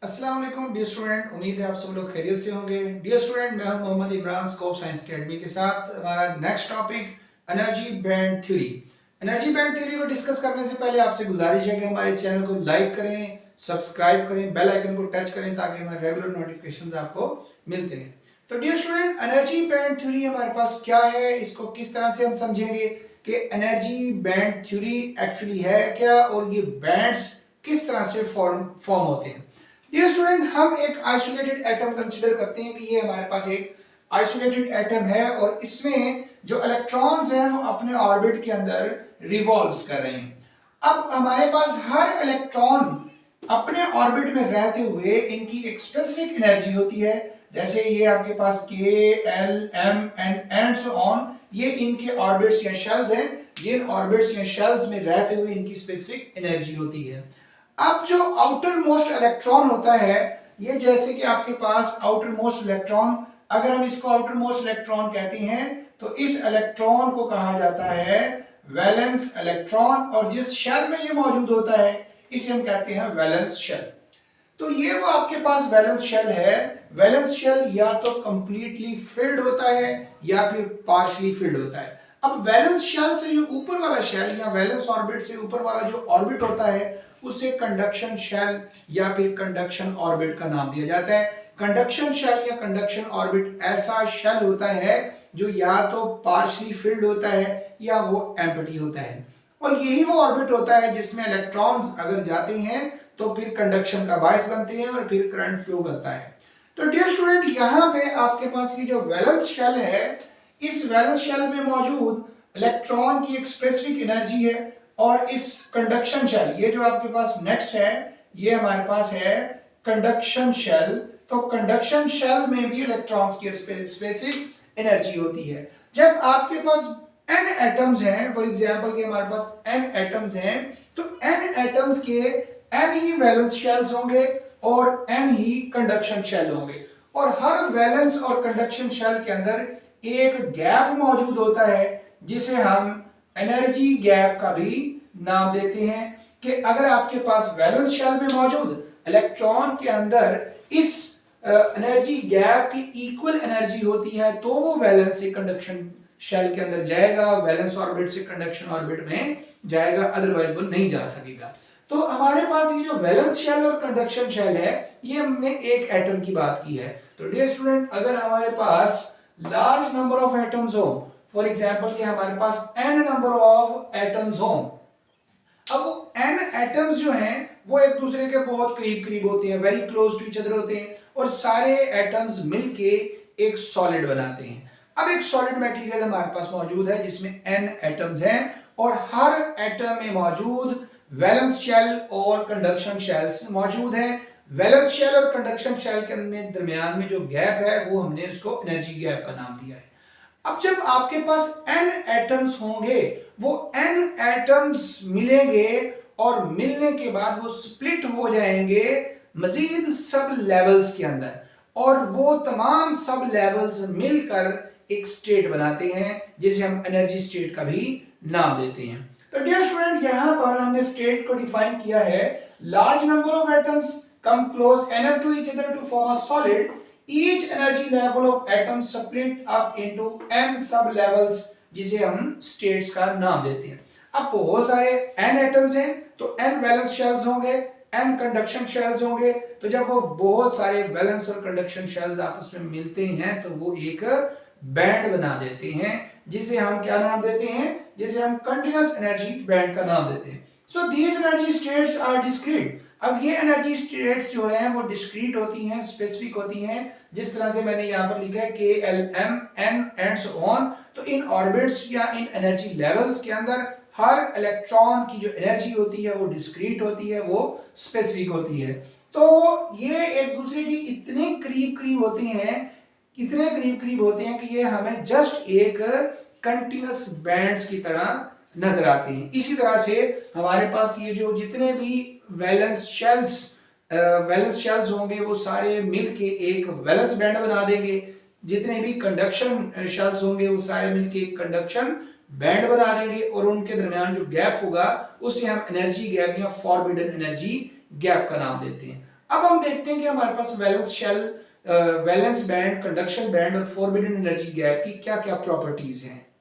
अस्सलाम वालेकुम dear student, उम्मीद है आप सब लोग खैरियत से होंगे। डियर स्टूडेंट, मैं हूं Mohammad Imran, Scope Science Academy के साथ। हमारा next topic energy band theory. Energy band theory को डिस्कस करने से पहले आपसे गुजारिश है कि हमारे चैनल को लाइक करें, सब्सक्राइब करें, बेल आइकन को टच करें ताकि हमारे रेगुलर नोटिफिकेशंस आपको मिलते रहें। तो dear student, energy band theory हमारे पास क्या है, इसको किस तरह से हम समझेंगे कि एनर्जी बैंड थ्योरी एक्चुअली है क्या और ये बैंड्स किस तरह से फॉर्म होते हैं। डियर स्टूडेंट, हम एक आइसोलेटेड एटम कंसीडर करते हैं कि ये हमारे पास एक आइसोलेटेड एटम है और इसमें जो इलेक्ट्रॉन्स हैं वो अपने ऑर्बिट के अंदर रिवॉल्व्स कर रहे हैं। अब हमारे पास हर इलेक्ट्रॉन अपने ऑर्बिट में रहते हुए इनकी एक स्पेसिफिक एनर्जी होती है। जैसे ये आपके पास K, L, M and so on, ये इनके ऑर्बिट्स या शेल्स हैं जिन ऑर्बिट्स या शेल्स में रहते हुए इनकी स्पेसिफिक एनर्जी होती है। अब जो आउटर मोस्ट इलेक्ट्रॉन होता है, ये जैसे कि आपके पास आउटर मोस्ट इलेक्ट्रॉन, अगर हम इसको आउटर मोस्ट इलेक्ट्रॉन कहते हैं तो इस इलेक्ट्रॉन को कहा जाता है वैलेंस इलेक्ट्रॉन, और जिस शेल में ये मौजूद होता है इसे हम कहते हैं वैलेंस शेल। तो ये वो आपके पास वैलेंस शेल है। वैलेंस शेल या तो कंप्लीटली फिल्ड होता है या फिर पार्शली फिल्ड होता है। अब वैलेंस शेल से जो ऊपर वाला शेल या वैलेंस ऑर्बिट से ऊपर वाला जो ऑर्बिट होता है उसे कंडक्शन शेल या फिर कंडक्शन ऑर्बिट का नाम दिया जाता है। कंडक्शन शेल या कंडक्शन ऑर्बिट ऐसा शेल होता है जो या तो पार्शली फिल्ड होता है या वो एम्प्टी होता है, और यही वो ऑर्बिट होता है जिसमें इलेक्ट्रॉन्स अगर जाते हैं तो फिर कंडक्शन का बायस बनते हैं और फिर करंट फ्लो करता है। तो डियर स्टूडेंट, यहाँ पे आपके पास ये जो वैलेंस शेल है, इस वैलेंस शेल में मौजूद इलेक्ट्रॉन की एक स्पेसिफिक एनर्जी है, और इस कंडक्शन शेल, ये जो आपके पास नेक्स्ट है, ये हमारे पास है कंडक्शन शेल। तो कंडक्शन शेल में भी इलेक्ट्रॉन्स की स्पेसिफिक एनर्जी होती है। जब आपके पास n एटम्स हैं, फॉर एग्जांपल के हमारे पास n एटम्स हैं, तो n एटम्स के n ही वैलेंस शेल्स होंगे और n ही कंडक्शन शेल होंगे, और हर वैलेंस और कंडक्शन शेल के अंदर एक गैप मौजूद होता है जिसे हम एनर्जी गैप का भी नाम देते हैं। कि अगर आपके पास वैलेंस शेल में मौजूद इलेक्ट्रॉन के अंदर इस एनर्जी गैप की इक्वल एनर्जी होती है तो वो वैलेंस से कंडक्शन शेल के अंदर जाएगा, वैलेंस ऑर्बिट से कंडक्शन ऑर्बिट में जाएगा, अदरवाइज वो नहीं जा सकेगा। तो हमारे पास ये जो वैलेंस शेल और कंडक्शन शेल है, ये हमने एक एटम की बात की है। तो डियर स्टूडेंट, अगर हमारे पास लार्ज नंबर ऑफ एटम्स हो, फॉर एग्जांपल कि हमारे पास n नंबर ऑफ एटम्स हो, अब वो n एटम्स जो हैं वो एक दूसरे के बहुत करीब करीब होते हैं, very close to each other होते हैं, और सारे एटम्स मिलके एक सॉलिड बनाते हैं। अब एक सॉलिड मटेरियल हमारे पास मौजूद है जिसमें n एटम्स हैं, और हर एटम में मौजूद वैलेंस शेल और कंडक्शन शेल्स मौजूद हैं। वैलेंस शेल और कंडक्शन शेल के दरमियान में जो गैप है वो हमने उसको एनर्जी गैप का नाम दिया है। अब जब आपके पास n एटम्स होंगे, वो n एटम्स मिलेंगे और मिलने के बाद वो स्प्लिट हो जाएंगे मजीद सब लेवल्स के अंदर, और वो तमाम सब लेवल्स मिलकर एक स्टेट बनाते हैं जिसे हम एनर्जी स्टेट का भी नाम देते हैं। तो डियर स्टूडेंट, यहां पर हमने स्टेट को डिफाइन किया है, large number of atoms come close enough to each other to form a solid. Each energy level of atom split up into n sub levels, जिसे हम states का नाम देते हैं। अब बहुत सारे n एटम्स हैं तो n वैलेंस शेल्स होंगे, n कंडक्शन शेल्स होंगे। तो जब वो बहुत सारे वैलेंस और कंडक्शन शेल्स आपस में मिलते हैं तो वो एक बैंड बना देते हैं जिसे हम क्या नाम देते हैं, जिसे हम कंटीन्यूअस एनर्जी बैंड का नाम देते हैं। So these energy states are discrete. अब ये एनर्जी स्टेट्स जो हैं वो डिस्क्रीट होती हैं, स्पेसिफिक होती हैं, जिस तरह से मैंने यहाँ पर लिखा है K, L, M, N and so on. तो इन ऑर्बिट्स या इन एनर्जी लेवल्स के अंदर हर इलेक्ट्रॉन की जो एनर्जी होती है वो डिस्क्रीट होती है, वो स्पेसिफिक होती है। तो ये एक दूसरे की इतने करीब करीब होती हैं, इतने करीब करीब होते हैं कि ये हमें जस्ट एक कंटीन्यूअस बैंड्स की तरह नजर आते हैं। इसी तरह से हमारे पास ये जो जितने भी वैलेंस शेल्स होंगे वो सारे मिलके एक वैलेंस बैंड बना देंगे, जितने भी कंडक्शन शेल्स होंगे वो सारे मिलके एक कंडक्शन बैंड बना देंगे, और उनके दरमियान जो गैप होगा उसे हम एनर्जी गैप या फॉरबिडन एनर्जी गैप का नाम देते हैं। अब हम देखते हैं कि हमारे पास valence shell, valence band, conduction band और फॉरबिडन एनर्जी गैप की क्या क्या प्रॉपर्टीज हैं।